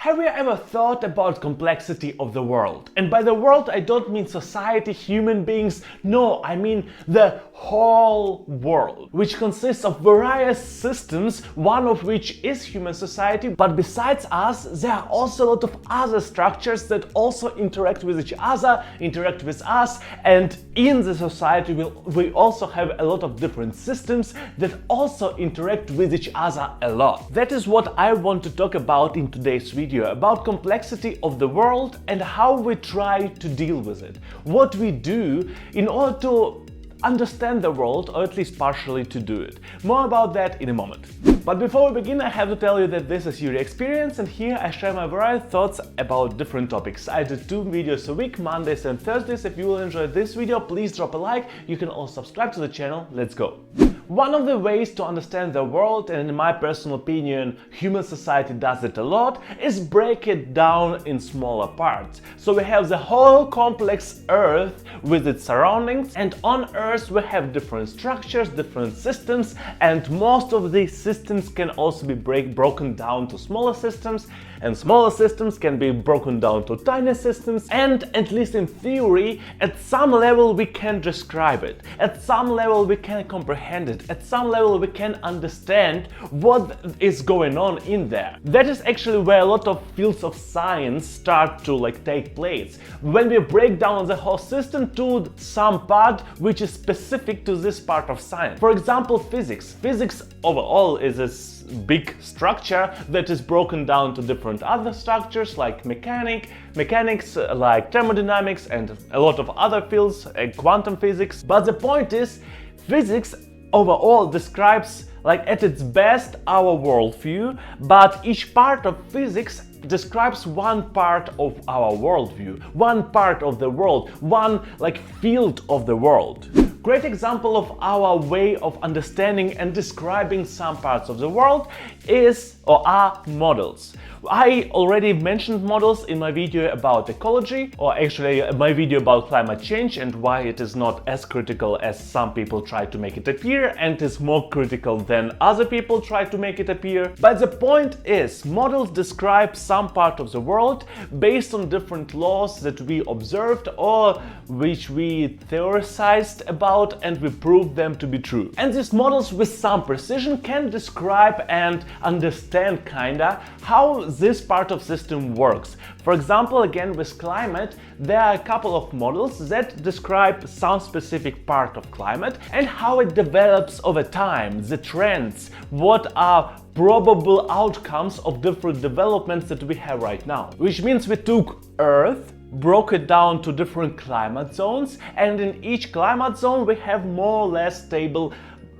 Have you ever thought about complexity of the world? And by the world I don't mean society, human beings, no, I mean the whole world, which consists of various systems, one of which is human society, but besides us there are also a lot of other structures that also interact with each other, interact with us, and in the society we also have a lot of different systems that also interact with each other a lot. That is what I want to talk about in today's video, about complexity of the world and how we try to deal with it. What we do in order to understand the world, or at least partially to do it. More about that in a moment. But before we begin, I have to tell you that this is Yury Experience, and here I share my various thoughts about different topics. I do 2 videos a week, Mondays and Thursdays. If you will enjoy this video, please drop a like. You can also subscribe to the channel. Let's go. One of the ways to understand the world, and in my personal opinion, human society does it a lot, is break it down in smaller parts. So we have the whole complex Earth with its surroundings, and on Earth we have different structures, different systems, and most of these systems can also be broken down to smaller systems, and smaller systems can be broken down to tiny systems, and at least in theory, at some level we can describe it, at some level we can comprehend it, at some level we can understand what is going on in there. That is actually where a lot of fields of science start to take place, when we break down the whole system to some part which is specific to this part of science. For example, physics. Physics overall is a big structure that is broken down to different other structures like mechanics, like thermodynamics, and a lot of other fields, quantum physics. But the point is, physics overall describes, at its best, our worldview, but each part of physics describes one part of our worldview, one part of the world, one field of the world. Great example of our way of understanding and describing some parts of the world are models. I already mentioned models in my video about ecology, or actually my video about climate change and why it is not as critical as some people try to make it appear, and is more critical than other people try to make it appear. But the point is, models describe some part of the world based on different laws that we observed or which we theorized about, and we proved them to be true. And these models with some precision can describe and understand kinda how this part of system works. For example, again with climate, there are a couple of models that describe some specific part of climate and how it develops over time, the trends, what are probable outcomes of different developments that we have right now. Which means we took Earth, broke it down to different climate zones, and in each climate zone we have more or less stable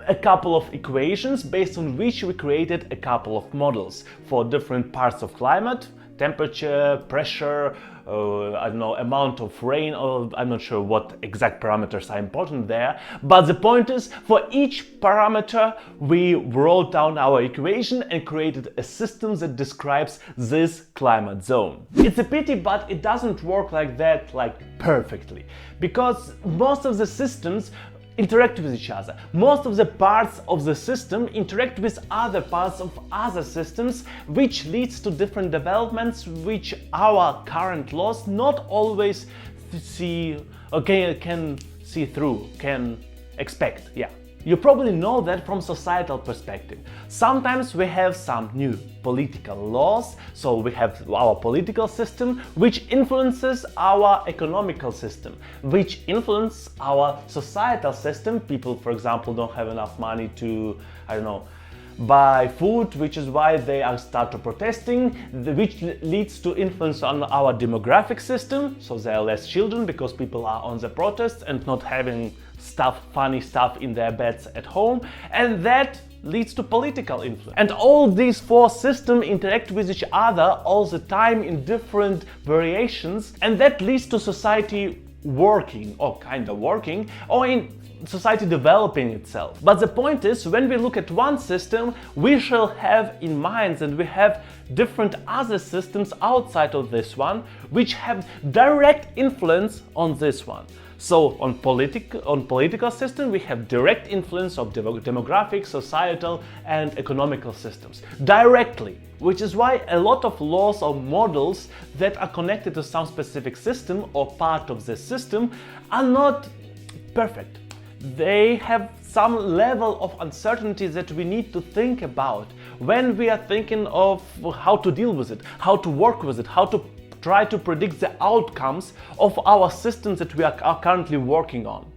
a couple of equations based on which we created a couple of models for different parts of climate, temperature, pressure, I don't know, amount of rain, or I'm not sure what exact parameters are important there. But the point is, for each parameter we wrote down our equation and created a system that describes this climate zone. It's a pity, but it doesn't work like that perfectly, because most of the systems interact with each other. Most of the parts of the system interact with other parts of other systems, which leads to different developments which our current laws not always can see through, can expect. Yeah. You probably know that from societal perspective. Sometimes we have some new political laws, so we have our political system, which influences our economical system, which influences our societal system. People, for example, don't have enough money to, buy food, which is why they start to protesting, which leads to influence on our demographic system, so there are less children because people are on the protests and not having funny stuff in their beds at home, and that leads to political influence. And all these 4 systems interact with each other all the time in different variations, and that leads to society working, or kind of working, or in society developing itself. But the point is, when we look at one system, we shall have in mind that we have different other systems outside of this one, which have direct influence on this one. So on political system, we have direct influence of demographic, societal and economical systems directly, which is why a lot of laws or models that are connected to some specific system or part of the system are not perfect. They have some level of uncertainty that we need to think about when we are thinking of how to deal with it, how to work with it, how to try to predict the outcomes of our systems that we are currently working on.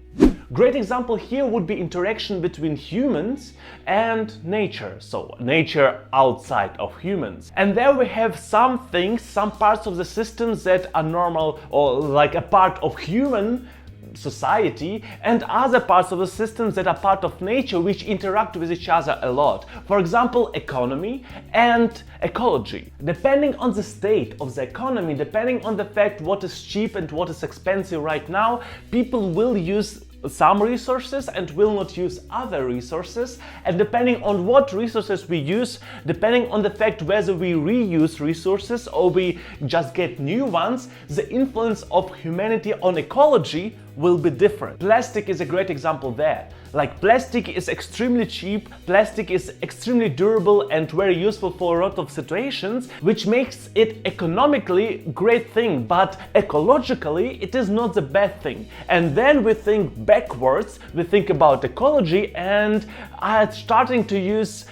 Great example here would be interaction between humans and nature, so nature outside of humans. And there we have some things, some parts of the systems that are normal or like a part of human society, and other parts of the systems that are part of nature which interact with each other a lot. For example, economy and ecology. Depending on the state of the economy, depending on the fact what is cheap and what is expensive right now, people will use some resources and will not use other resources, and depending on what resources we use, depending on the fact whether we reuse resources or we just get new ones, the influence of humanity on ecology will be different. Plastic is a great example there. Like, plastic is extremely cheap, plastic is extremely durable and very useful for a lot of situations, which makes it economically great thing, but ecologically it is not the best thing. And then we think backwards, we think about ecology and are starting to use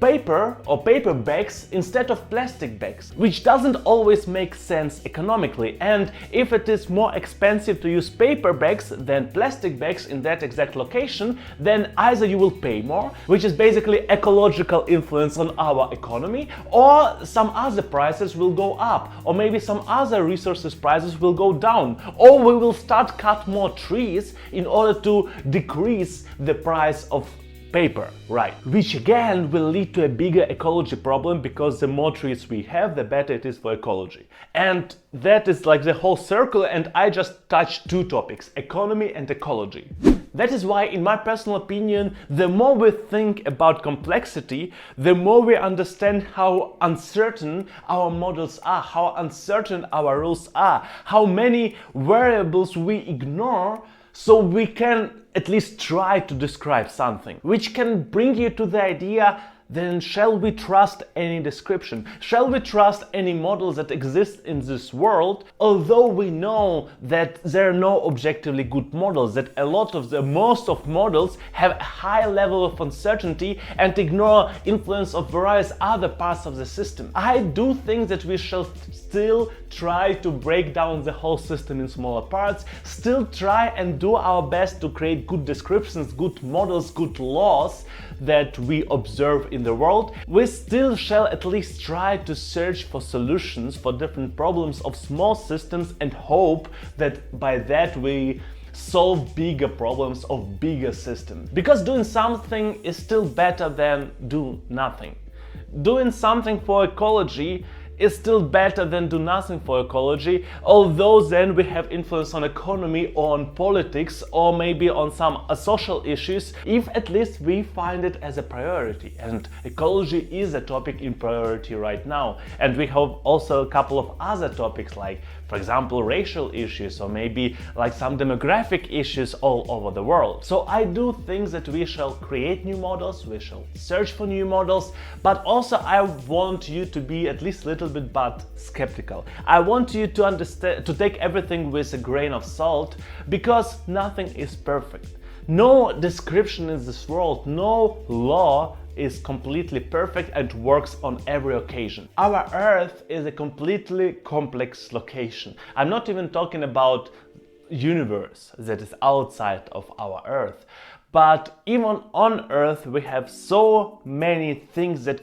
paper or paper bags instead of plastic bags, which doesn't always make sense economically. And if it is more expensive to use paper bags than plastic bags in that exact location, then either you will pay more, which is basically ecological influence on our economy, or some other prices will go up, or maybe some other resources prices will go down, or we will start cut more trees in order to decrease the price of paper, right? Which again will lead to a bigger ecology problem, because the more trees we have, the better it is for ecology. And that is like the whole circle, and I just touched two topics, economy and ecology. That is why, in my personal opinion, the more we think about complexity, the more we understand how uncertain our models are, how uncertain our rules are, how many variables we ignore, so we can at least try to describe something, which can bring you to the idea, then shall we trust any description? Shall we trust any models that exist in this world, although we know that there are no objectively good models, that most of models have a high level of uncertainty and ignore influence of various other parts of the system? I do think that we shall still try to break down the whole system in smaller parts, still try and do our best to create good descriptions, good models, good laws that we observe in the world. We still shall at least try to search for solutions for different problems of small systems and hope that by that we solve bigger problems of bigger systems. Because doing something is still better than do nothing. Doing something for ecology is still better than do nothing for ecology, although then we have influence on economy, on politics, or maybe on some social issues, if at least we find it as a priority. And ecology is a topic in priority right now. And we have also a couple of other topics, like, for example, racial issues, or maybe like some demographic issues all over the world. So I do think that we shall create new models, we shall search for new models, but also I want you to be at least a little bit but skeptical. I want you to understand, to take everything with a grain of salt, because nothing is perfect. No description in this world, no law is completely perfect and works on every occasion. Our Earth is a completely complex location. I'm not even talking about universe that is outside of our Earth, but even on Earth we have so many things that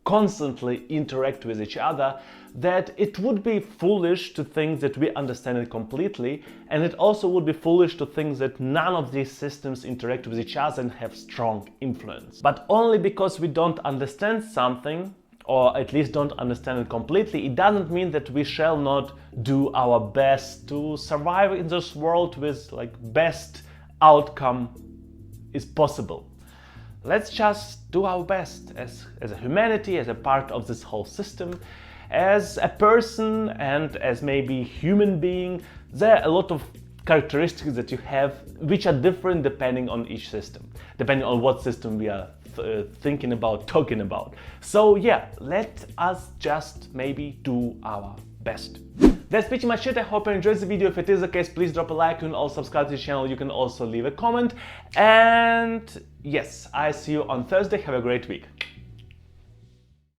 constantly interact with each other that it would be foolish to think that we understand it completely, and it also would be foolish to think that none of these systems interact with each other and have strong influence. But only because we don't understand something, or at least don't understand it completely, it doesn't mean that we shall not do our best to survive in this world with like best outcome is possible. Let's just do our best as a humanity, as a part of this whole system, as a person and as maybe human being. There are a lot of characteristics that you have which are different depending on each system, depending on what system we are thinking about, talking about. So yeah, let us just maybe do our best. That's pretty much it. I hope you enjoyed the video. If it is the case, please drop a like. You can also subscribe to the channel. You can also leave a comment. And yes, I see you on Thursday. Have a great week.